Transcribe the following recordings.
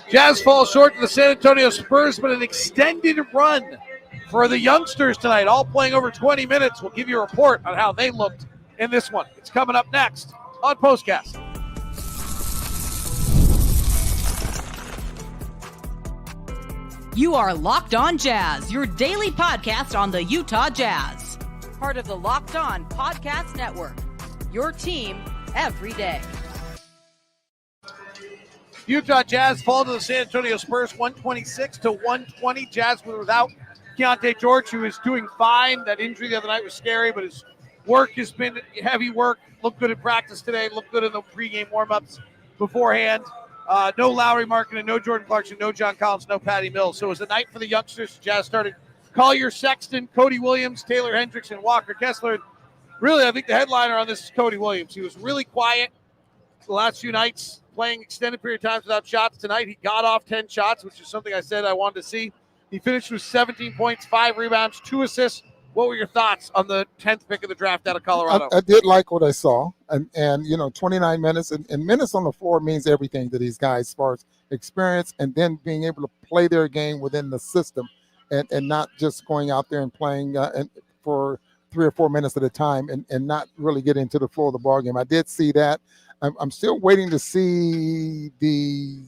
Jazz fall short to the San Antonio Spurs, but an extended run for the youngsters tonight, all playing over 20 minutes. We'll give you a report on how they looked in this one. It's coming up next on POSTCAST. You are Locked On Jazz, your daily podcast on the Utah Jazz. Part of the Locked On Podcast Network, your team every day. Utah Jazz fall to the San Antonio Spurs 126-120. Jazz were without Keontae George, who is doing fine. That injury the other night was scary, but his work has been heavy work. Looked good in practice today. Looked good in the pregame warmups beforehand. No Lowry Markkanen, no Jordan Clarkson, no John Collins, no Patty Mills. So it was a night for the youngsters. Jazz started Collier Sexton, Cody Williams, Taylor Hendricks, and Walker Kessler. Really, I think the headliner on this is Cody Williams. He was really quiet the last few nights, playing extended period of times without shots. Tonight, he got off 10 shots, which is something I said I wanted to see. He finished with 17 points, 5 rebounds, 2 assists. What were your thoughts on the 10th pick of the draft out of Colorado? I did like what I saw. And 29 minutes. And minutes on the floor means everything to these guys as far as experience and then being able to play their game within the system and not just going out there and playing for 3 or 4 minutes at a time and not really get into the flow of the ballgame. I did see that. I'm still waiting to see the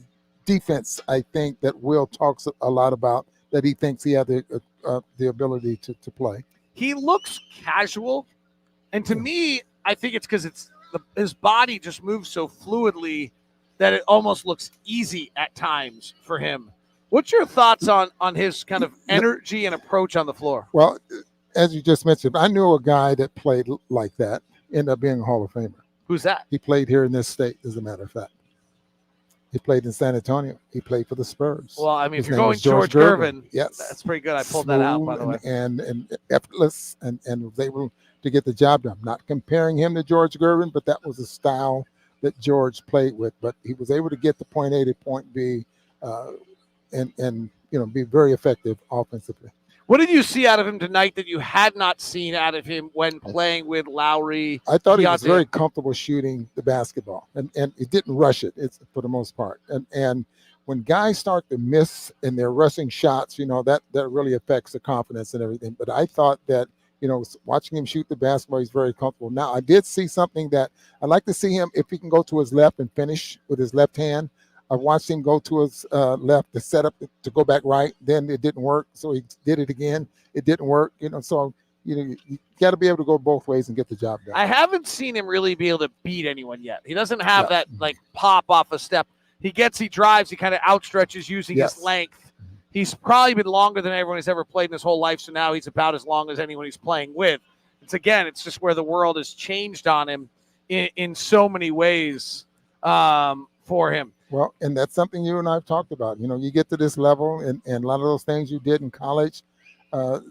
defense, I think, that Will talks a lot about, that he thinks he had the ability to play. He looks casual, and to me, I think it's because his body just moves so fluidly that it almost looks easy at times for him. What's your thoughts on his kind of energy and approach on the floor? Well, as you just mentioned, I knew a guy that played like that, ended up being a Hall of Famer. Who's that? He played here in this state, as a matter of fact. He played in San Antonio. He played for the Spurs. Well, I mean, His if you're name going was George Gervin, yes, that's pretty good. I pulled that out, by the way. And effortless and was able to get the job done. Not comparing him to George Gervin, but that was the style that George played with. But he was able to get to point A to point B and be very effective offensively. What did you see out of him tonight that you had not seen out of him when playing with Lowry? I thought he was very comfortable shooting the basketball, and he didn't rush it. It's for the most part. And when guys start to miss and they're rushing shots, that really affects the confidence and everything. But I thought that, watching him shoot the basketball, he's very comfortable. Now, I did see something that I'd like to see him, if he can go to his left and finish with his left hand. I watched him go to his left to set up to go back right. Then it didn't work, so he did it again. It didn't work, So you got to be able to go both ways and get the job done. I haven't seen him really be able to beat anyone yet. He doesn't have that pop off a step. He drives. He kind of outstretches using his length. He's probably been longer than everyone he's ever played in his whole life. So now he's about as long as anyone he's playing with. It's just where the world has changed on him in so many ways for him. Well, and that's something you and I have talked about. You get to this level, and a lot of those things you did in college, not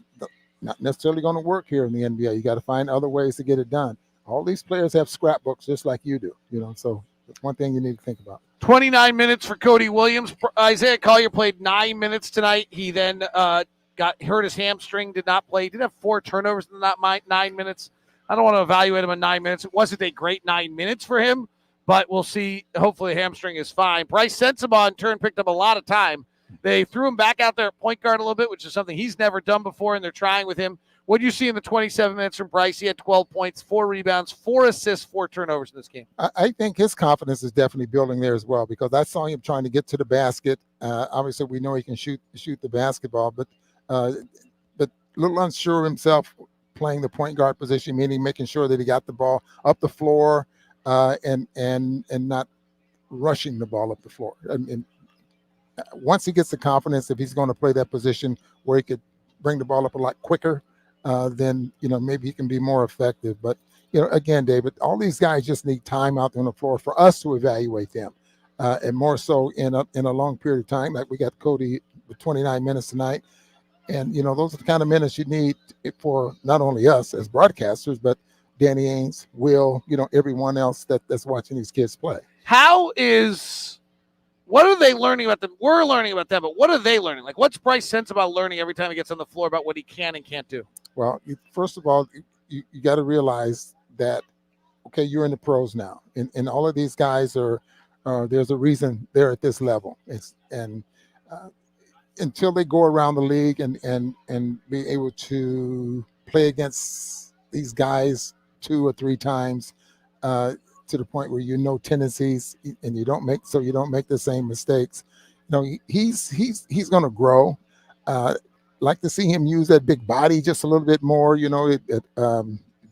necessarily going to work here in the NBA. You got to find other ways to get it done. All these players have scrapbooks just like you do, so that's one thing you need to think about. 29 minutes for Cody Williams. Isaiah Collier played 9 minutes tonight. He then got hurt his hamstring, did not play. He did have 4 turnovers in that 9 minutes. I don't want to evaluate him in 9 minutes. It wasn't a great 9 minutes for him. But we'll see. Hopefully, hamstring is fine. Brice Sensabaugh, in turn, picked up a lot of time. They threw him back out there at point guard a little bit, which is something he's never done before, and they're trying with him. What do you see in the 27 minutes from Brice? He had 12 points, 4 rebounds, 4 assists, 4 turnovers in this game. I think his confidence is definitely building there as well, because I saw him trying to get to the basket. Obviously, we know he can shoot the basketball, but a little unsure of himself playing the point guard position, meaning making sure that he got the ball up the floor, and not rushing the ball up the floor. And once he gets the confidence, if he's going to play that position where he could bring the ball up a lot quicker, then maybe he can be more effective. But again, David, all these guys just need time out there on the floor for us to evaluate them, and more so in a long period of time. Like we got Cody with 29 minutes tonight, and those are the kind of minutes you need for not only us as broadcasters, but Danny Ainge, Will, everyone else that's watching these kids play. What are they learning about them? We're learning about them, but what are they learning? Like, what's Brice Sensabaugh learning every time he gets on the floor about what he can and can't do? Well, first of all, you got to realize that, okay, you're in the pros now, and all of these guys are there's a reason they're at this level. Until they go around the league and be able to play against these guys 2 or 3 times to the point where tendencies and you don't make the same mistakes. He's going to grow. Like to see him use that big body just a little bit more.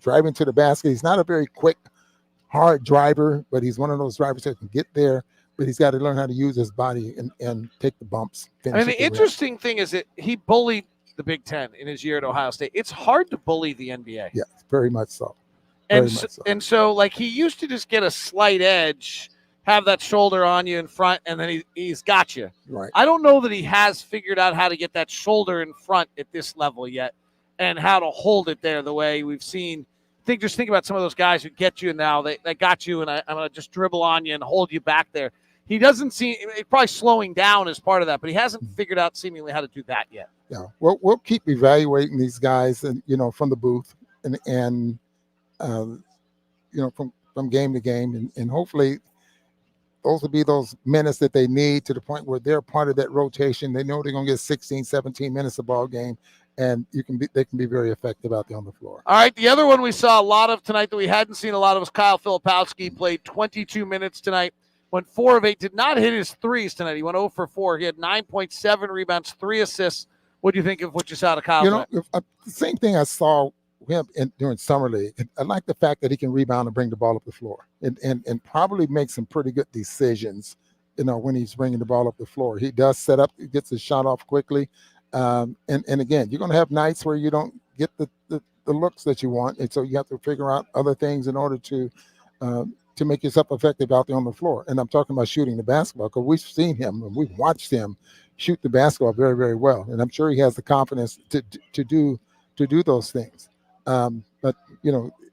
Driving to the basket. He's not a very quick, hard driver, but he's one of those drivers that can get there. But he's got to learn how to use his body and take the bumps. The interesting thing is that he bullied the Big Ten in his year at Ohio State. It's hard to bully the NBA. Yeah, very much so. And so, like, he used to just get a slight edge, have that shoulder on you in front, and then he's got you. Right. I don't know that he has figured out how to get that shoulder in front at this level yet and how to hold it there the way we've seen. Just think about some of those guys who get you now. They got you, and I'm going to just dribble on you and hold you back there. He doesn't seem – probably slowing down as part of that, but he hasn't figured out seemingly how to do that yet. Yeah, well, we'll keep evaluating these guys, and from the booth and from game to game, and hopefully those will be those minutes that they need to the point where they're part of that rotation. They know they're going to get 16, 17 minutes a ball game, and they can be very effective out there on the floor. All right, the other one we saw a lot of tonight that we hadn't seen a lot of was Kyle Filipowski. Played 22 minutes tonight. Went 4 of 8, did not hit his threes tonight. He went 0 for 4. He had 9.7 rebounds, 3 assists. What do you think of what you saw to Kyle? The same thing I saw him during Summer League. I like the fact that he can rebound and bring the ball up the floor and probably make some pretty good decisions, when he's bringing the ball up the floor. He does set up, he gets his shot off quickly. And again, you're going to have nights where you don't get the looks that you want. And so you have to figure out other things in order to make yourself effective out there on the floor. And I'm talking about shooting the basketball, because we've seen him and we've watched him shoot the basketball very, very well. And I'm sure he has the confidence to do those things. But,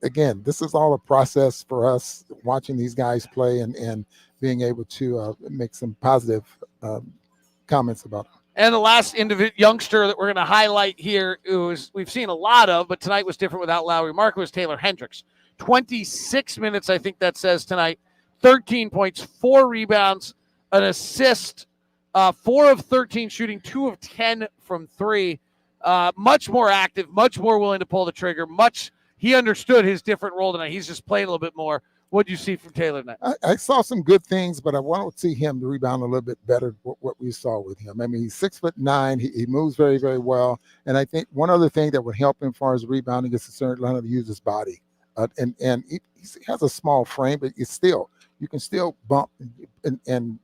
again, this is all a process for us watching these guys play and being able to make some positive comments about them. And the last youngster that we're going to highlight here, we've seen a lot of, but tonight was different without Lowry Mark, was Taylor Hendricks. 26 minutes, I think that says tonight. 13 points, 4 rebounds, an assist, 4 of 13 shooting, 2 of 10 from 3. Much more active, much more willing to pull the trigger. He understood his different role tonight. He's just playing a little bit more. What do you see from Taylor tonight? I saw some good things, but I want to see him rebound a little bit better what we saw with him. I mean, he's 6'9". He moves very, very well. And I think one other thing that would help him as far as rebounding is to learn how to use his body. And he has a small frame, but you can still bump and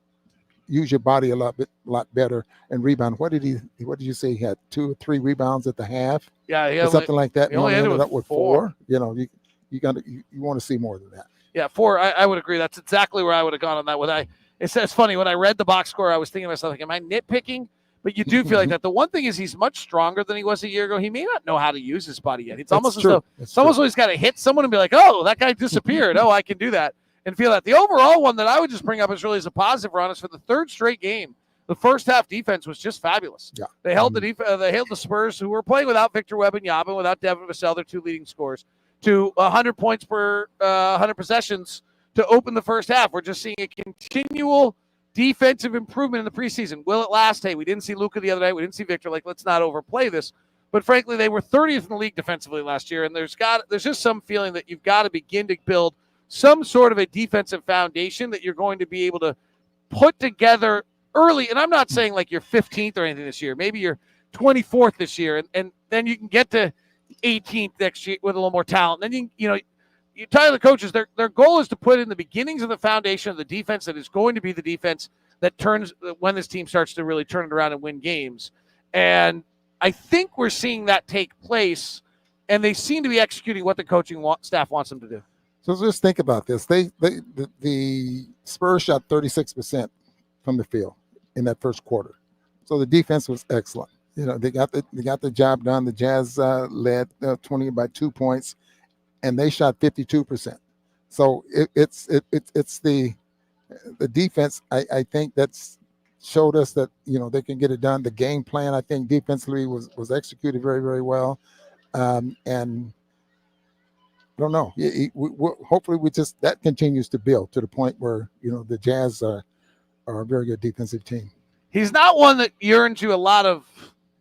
use your body a lot better and rebound. What did you say? He had 2 or 3 rebounds at the half? Yeah, something like that. He only ended up with 4. You want to see more than that. Yeah, 4. I would agree. That's exactly where I would have gone on that. It's funny, when I read the box score, I was thinking to myself, like, am I nitpicking? But you do feel like that. The one thing is he's much stronger than he was a year ago. He may not know how to use his body yet. It's almost as though he's got to hit someone and be like, oh, that guy disappeared. Oh, I can do that. And feel that. The overall one that I would just bring up is really as a positive, Ron, is for the 3rd straight game. The first half defense was just fabulous. Yeah. They held the Spurs, who were playing without Victor Wembanyama and without Devin Vassell, their 2 leading scorers, to 100 points per 100 possessions to open the first half. We're just seeing a continual defensive improvement in the preseason. Will it last? Hey, we didn't see Luka the other night. We didn't see Victor. Let's not overplay this. But frankly, they were 30th in the league defensively last year, and there's just some feeling that you've got to begin to build some sort of a defensive foundation that you're going to be able to put together early. And I'm not saying like you're 15th or anything this year. Maybe you're 24th this year, and then you can get to 18th next year with a little more talent. Then you tell the coaches their goal is to put in the beginnings of the foundation of the defense that is going to be the defense that turns when this team starts to really turn it around and win games. And I think we're seeing that take place, and they seem to be executing what the coaching staff wants them to do. So just think about this. The Spurs shot 36% from the field in that first quarter. So the defense was excellent. They got the job done. The Jazz led 20 by 2 points, and they shot 52%. So it's the defense. I think that's showed us that they can get it done. The game plan, I think, defensively was executed very, very well, and I don't know. Hopefully that continues to build to the point where, the Jazz are a very good defensive team. He's not one that yearns you a lot of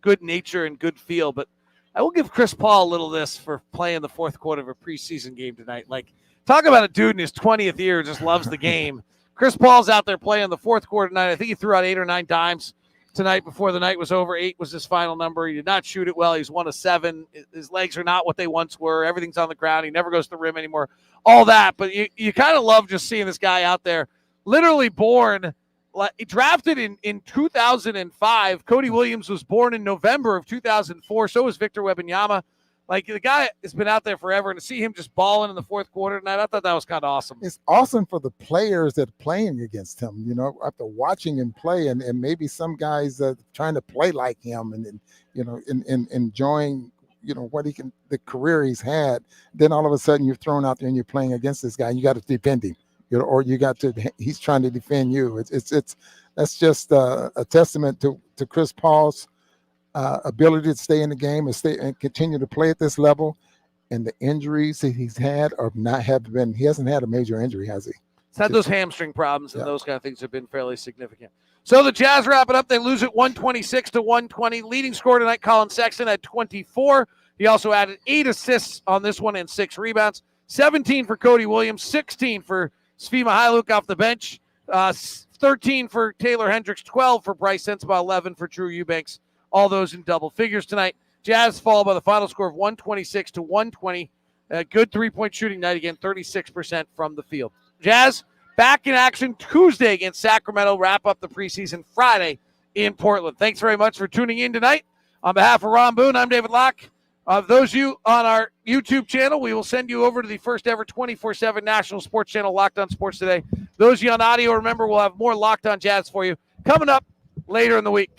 good nature and good feel, but I will give Chris Paul a little this for playing the fourth quarter of a preseason game tonight. Like, talk about a dude in his 20th year who just loves the game. Chris Paul's out there playing the fourth quarter tonight. I think he threw out 8 or 9 dimes tonight before the night was over. 8 was his final number. He did not shoot it well. He's 1 of 7. His legs are not what they once were. Everything's on the ground. He never goes to the rim anymore. All that. But you kind of love just seeing this guy out there, literally born. He drafted in 2005. Cody Williams was born in November of 2004. So was Victor Wembanyama. Like, the guy has been out there forever, and to see him just balling in the fourth quarter tonight, I thought that was kind of awesome. It's awesome for the players that are playing against him, after watching him play, and maybe some guys trying to play like him and enjoying, what the career he's had. Then all of a sudden you're thrown out there and you're playing against this guy, and you got to defend him, or he's trying to defend you. That's just a testament to Chris Paul's ability to stay in the game and continue to play at this level, and the injuries that he's had he hasn't had a major injury, has he? He's had those hamstring problems, and those kind of things have been fairly significant. So the Jazz wrap it up. They lose it 126-120. Leading scorer tonight, Colin Sexton, had 24. He also added 8 assists on this one and 6 rebounds. 17 for Cody Williams, 16 for Svi Mykhailiuk off the bench, 13 for Taylor Hendricks, 12 for Brice Sensabaugh, 11 for Drew Eubanks. All those in double figures tonight. Jazz fall by the final score of 126-120. Good three-point shooting night again, 36% from the field. Jazz back in action Tuesday against Sacramento. Wrap up the preseason Friday in Portland. Thanks very much for tuning in tonight. On behalf of Ron Boone, I'm David Locke. Those of you on our YouTube channel, we will send you over to the first ever 24/7 national sports channel, Locked On Sports Today. Those of you on audio, remember, we'll have more Locked On Jazz for you coming up later in the week.